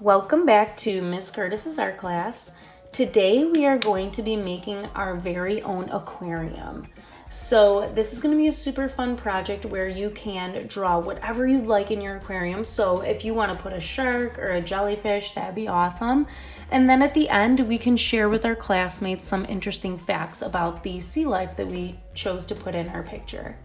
Welcome back to Miss Curtis's art class. Today we are going to be making our very own aquarium. So this is going to be a super fun project where you can draw whatever you like in your aquarium. So if you want to put a shark or a jellyfish, that'd be awesome. And then at the end, we can share with our classmates some interesting facts about the sea life that we chose to put in our picture.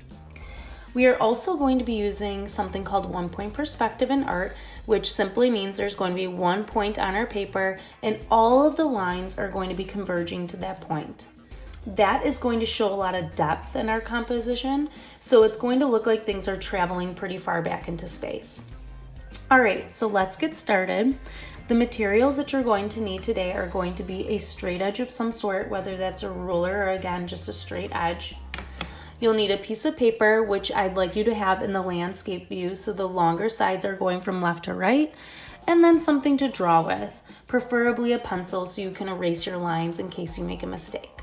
We are also going to be using something called 1-point perspective in art, which simply means there's going to be 1 point on our paper and all of the lines are going to be converging to that point. That is going to show a lot of depth in our composition, so it's going to look like things are traveling pretty far back into space. All right, so let's get started. The materials that you're going to need today are going to be a straight edge of some sort, whether that's a ruler or again, just a straight edge. You'll need a piece of paper, which I'd like you to have in the landscape view, so the longer sides are going from left to right, and then something to draw with, preferably a pencil so you can erase your lines in case you make a mistake.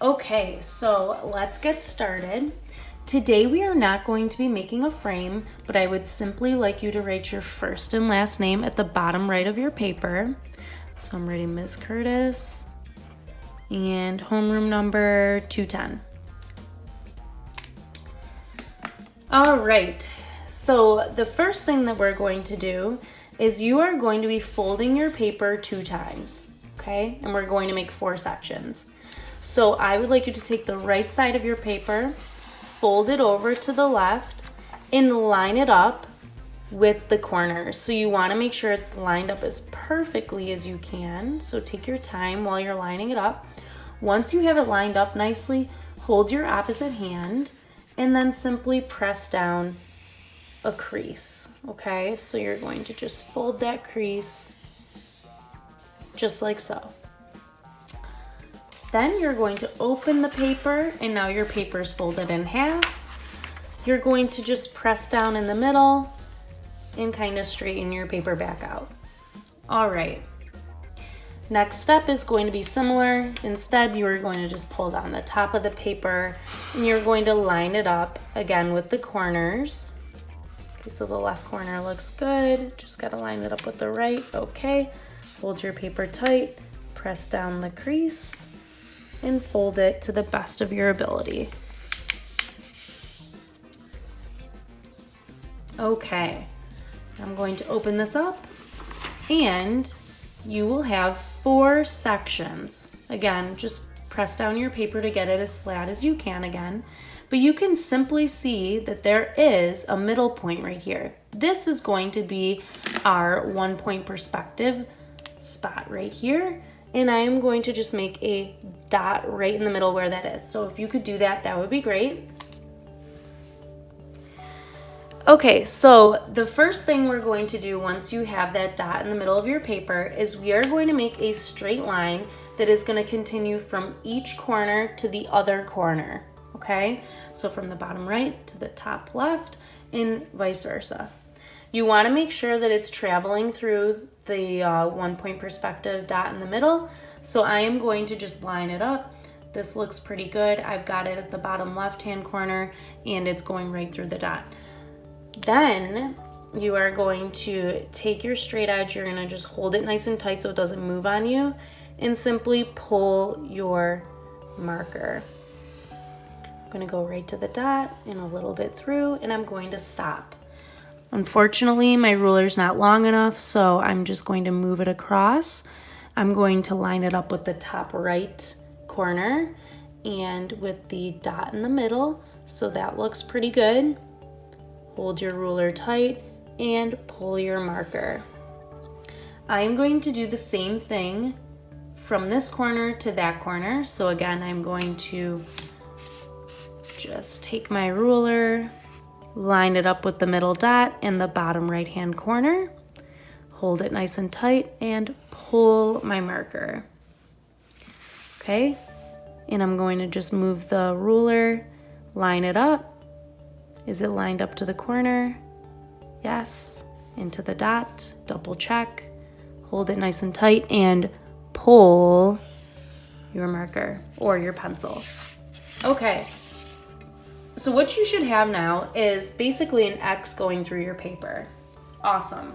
Okay, so let's get started. Today we are not going to be making a frame, but I would simply like you to write your first and last name at the bottom right of your paper. So I'm writing Ms. Curtis and homeroom number 210. All right, so the first thing that we're going to do is you are going to be folding your paper 2 times, okay? And we're going to make 4 sections. So I would like you to take the right side of your paper, fold it over to the left, and line it up with the corners. So you want to make sure it's lined up as perfectly as you can. So take your time while you're lining it up. Once you have it lined up nicely, hold your opposite hand and then simply press down a crease, okay? So you're going to just fold that crease just like so. Then you're going to open the paper, and now your paper is folded in half. You're going to just press down in the middle and kind of straighten your paper back out. All right. Next step is going to be similar. Instead, you're going to just pull down the top of the paper and you're going to line it up again with the corners. Okay, so the left corner looks good. Just got to line it up with the right. Okay. Hold your paper tight, press down the crease, and fold it to the best of your ability. Okay. I'm going to open this up and you will have 4 sections. Again, just press down your paper to get it as flat as you can again. But you can simply see that there is a middle point right here. This is going to be our 1-point perspective spot right here. And I am going to just make a dot right in the middle where that is. So if you could do that, that would be great. Okay, so the first thing we're going to do once you have that dot in the middle of your paper is we are going to make a straight line that is going to continue from each corner to the other corner, okay? So from the bottom right to the top left and vice versa. You want to make sure that it's traveling through the 1-point perspective dot in the middle. So I am going to just line it up. This looks pretty good. I've got it at the bottom left-hand corner and it's going right through the dot. Then you are going to take your straight edge, you're gonna just hold it nice and tight so it doesn't move on you, and simply pull your marker. I'm gonna go right to the dot and a little bit through, and I'm going to stop. Unfortunately, my ruler's not long enough, so I'm just going to move it across. I'm going to line it up with the top right corner and with the dot in the middle, so that looks pretty good. Hold your ruler tight and pull your marker. I am going to do the same thing from this corner to that corner. So again, I'm going to just take my ruler, line it up with the middle dot in the bottom right-hand corner, hold it nice and tight, and pull my marker. Okay, and I'm going to just move the ruler, line it up. Is it lined up to the corner? Yes. Into the dot, double check, hold it nice and tight, and pull your marker or your pencil. Okay, so what you should have now is basically an X going through your paper. Awesome.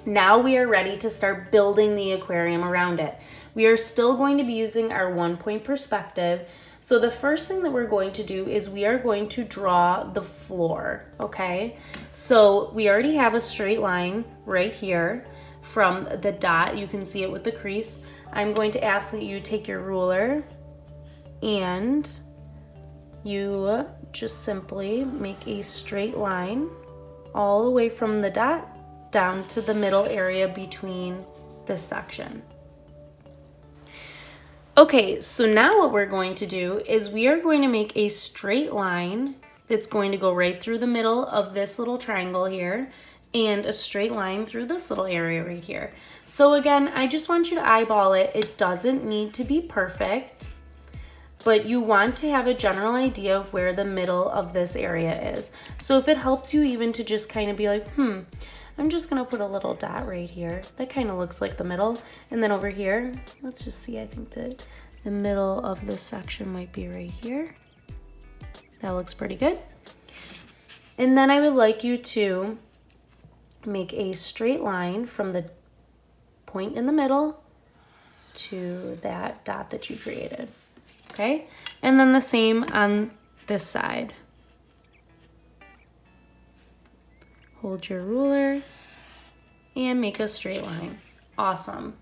Now we are ready to start building the aquarium around it. We are still going to be using our 1-point perspective. So the first thing that we're going to do is we are going to draw the floor, okay? So we already have a straight line right here from the dot. You can see it with the crease. I'm going to ask that you take your ruler and you just simply make a straight line all the way from the dot down to the middle area between this section. Okay, so now what we're going to do is we are going to make a straight line that's going to go right through the middle of this little triangle here and a straight line through this little area right here. So again, I just want you to eyeball it. It doesn't need to be perfect, but you want to have a general idea of where the middle of this area is. So if it helps you even to just kind of be like, I'm just gonna put a little dot right here. That kind of looks like the middle. And then over here, let's just see, I think that the middle of this section might be right here. That looks pretty good. And then I would like you to make a straight line from the point in the middle to that dot that you created, okay? And then the same on this side. Hold your ruler and make a straight line. Awesome.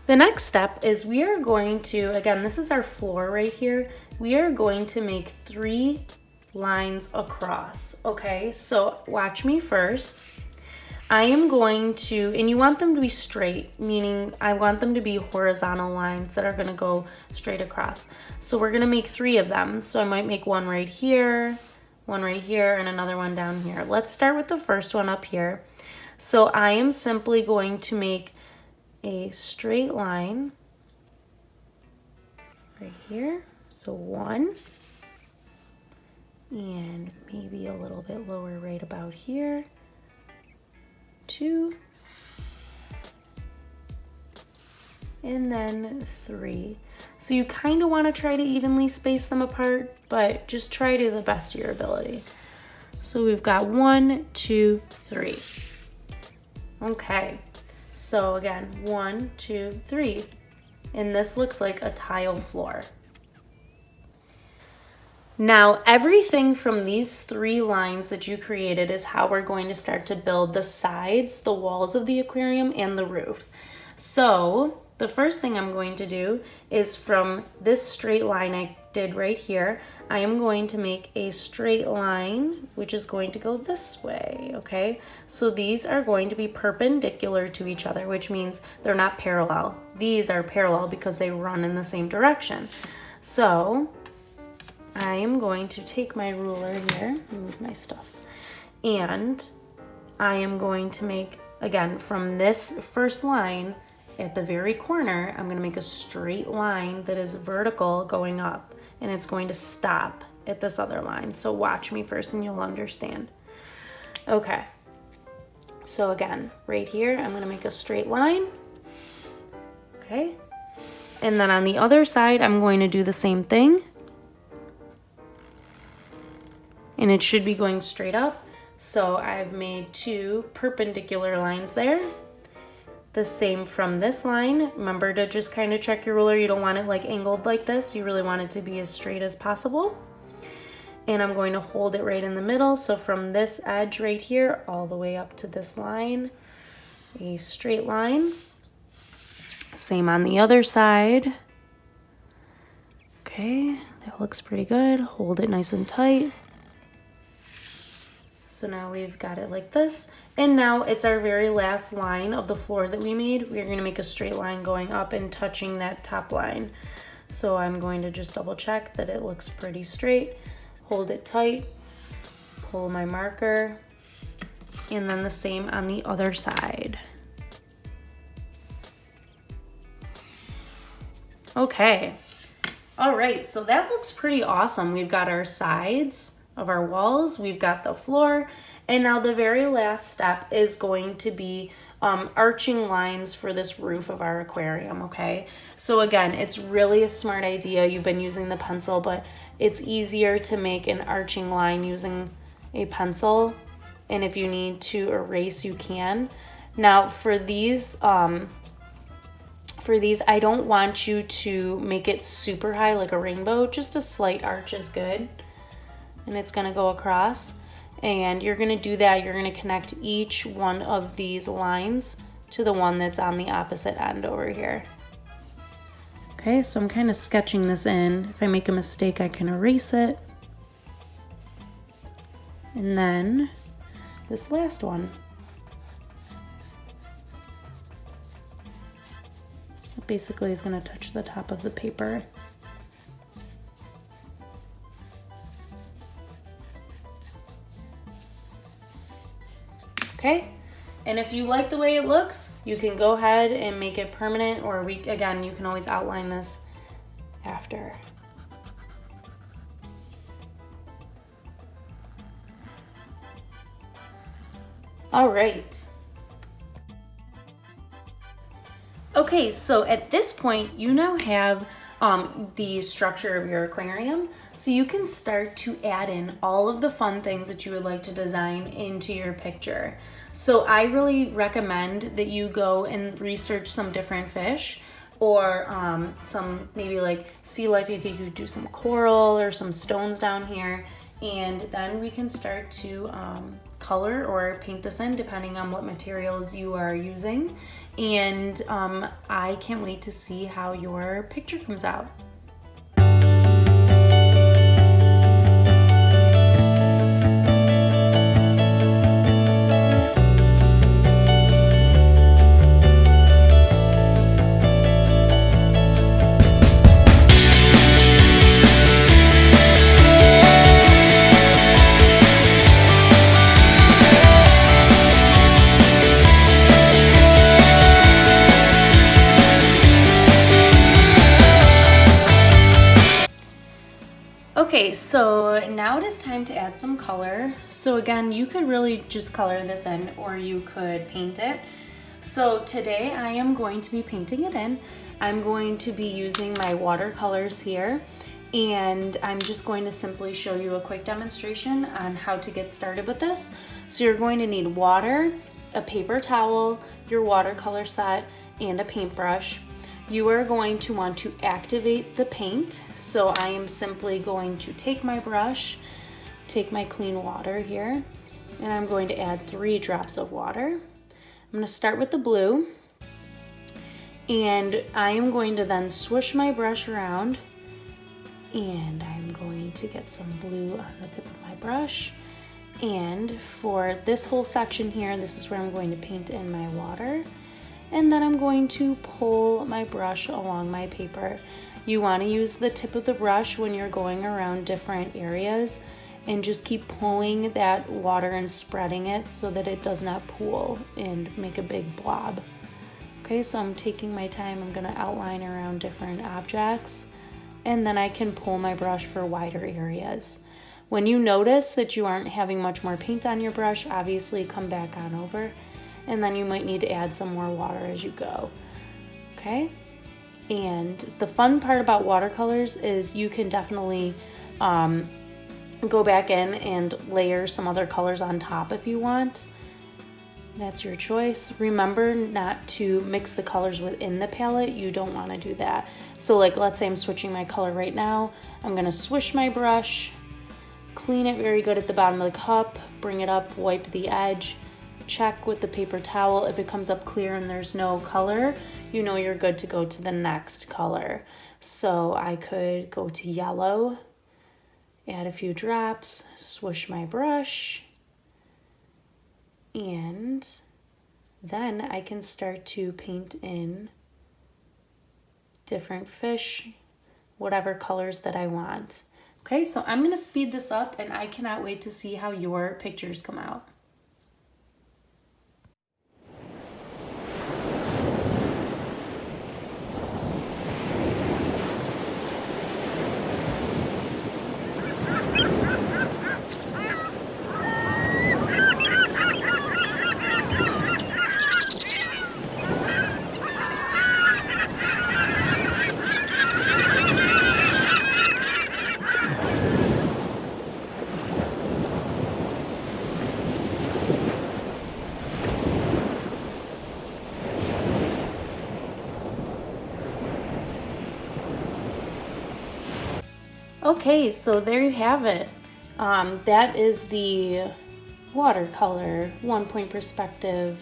The next step is we are going to, again, this is our floor right here. We are going to make 3 lines across, okay? So watch me first. I am going to, and you want them to be straight, meaning I want them to be horizontal lines that are gonna go straight across. So we're gonna make 3 of them. So I might make one right here, and another one down here. Let's start with the first one up here. So I am simply going to make a straight line right here. So 1, and maybe a little bit lower right about here. 2, and then 3. So you kind of want to try to evenly space them apart, but just try to the best of your ability. So we've got 1, 2, 3. Okay, so again, 1, 2, 3. And this looks like a tile floor. Now, everything from these 3 lines that you created is how we're going to start to build the sides, the walls of the aquarium, and the roof. So the first thing I'm going to do is from this straight line I did right here, I am going to make a straight line, which is going to go this way, okay? So these are going to be perpendicular to each other, which means they're not parallel. These are parallel because they run in the same direction. So I am going to take my ruler here, move my stuff, and I am going to make, again, from this first line at the very corner, I'm going to make a straight line that is vertical going up, and it's going to stop at this other line. So watch me first and you'll understand. Okay, so again, right here, I'm going to make a straight line, okay? And then on the other side, I'm going to do the same thing. And it should be going straight up. So I've made 2 perpendicular lines there. The same from this line. Remember to just kind of check your ruler. You don't want it like angled like this. You really want it to be as straight as possible. And I'm going to hold it right in the middle. So from this edge right here all the way up to this line, a straight line. Same on the other side. Okay, that looks pretty good. Hold it nice and tight. So now we've got it like this. And now it's our very last line of the floor that we made. We're gonna make a straight line going up and touching that top line. So I'm going to just double check that it looks pretty straight. Hold it tight, pull my marker, and then the same on the other side. Okay, all right, so that looks pretty awesome. We've got our sides of our walls, we've got the floor, and now the very last step is going to be arching lines for this roof of our aquarium, okay? So again, it's really a smart idea. You've been using the pencil, but it's easier to make an arching line using a pencil and if you need to erase, you can. Now for these, I don't want you to make it super high like a rainbow, just a slight arch is good. And it's gonna go across. And you're gonna do that, you're gonna connect each one of these lines to the one that's on the opposite end over here. Okay, so I'm kind of sketching this in. If I make a mistake, I can erase it. And then this last one. It basically is going to touch the top of the paper. Okay, and if you like the way it looks, you can go ahead and make it permanent, or again, you can always outline this after. All right. Okay, so at this point, you now have the structure of your aquarium, so you can start to add in all of the fun things that you would like to design into your picture. So I really recommend that you go and research some different fish, or some maybe like sea life. You could do some coral or some stones down here, and then we can start to color or paint this in depending on what materials you are using. And I can't wait to see how your picture comes out. Okay, so now it is time to add some color. So again, you could really just color this in, or you could paint it. So today I am going to be painting it in. I'm going to be using my watercolors here, and I'm just going to simply show you a quick demonstration on how to get started with this. So you're going to need water, a paper towel, your watercolor set, and a paintbrush. You are going to want to activate the paint. So I am simply going to take my brush, take my clean water here, and I'm going to add 3 drops of water. I'm going to start with the blue, and I am going to then swish my brush around, and I'm going to get some blue on the tip of my brush. And for this whole section here, this is where I'm going to paint in my water. And then I'm going to pull my brush along my paper. You want to use the tip of the brush when you're going around different areas, and just keep pulling that water and spreading it so that it does not pool and make a big blob. Okay, so I'm taking my time. I'm going to outline around different objects, and then I can pull my brush for wider areas. When you notice that you aren't having much more paint on your brush, obviously come back on over, and then you might need to add some more water as you go. Okay, and the fun part about watercolors is you can definitely go back in and layer some other colors on top if you want. That's your choice. Remember not to mix the colors within the palette. You don't want to do that. So like, let's say I'm switching my color right now. I'm going to swish my brush, clean it very good at the bottom of the cup, bring it up, wipe the edge, check with the paper towel. If it comes up clear and there's no color, you know you're good to go to the next color. So I could go to yellow, add a few drops, swish my brush, and then I can start to paint in different fish, whatever colors that I want. Okay, so I'm gonna speed this up, and I cannot wait to see how your pictures come out. Okay, so there you have it. That is the watercolor 1 point perspective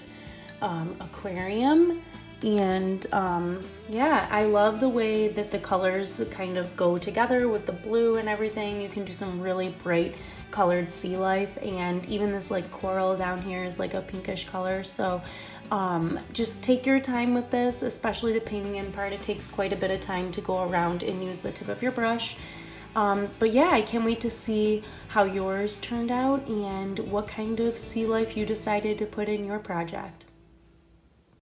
aquarium. And yeah, I love the way that the colors kind of go together with the blue and everything. You can do some really bright colored sea life, and even this like coral down here is like a pinkish color. So just take your time with this, especially the painting in part. It takes quite a bit of time to go around and use the tip of your brush. But yeah, I can't wait to see how yours turned out and what kind of sea life you decided to put in your project.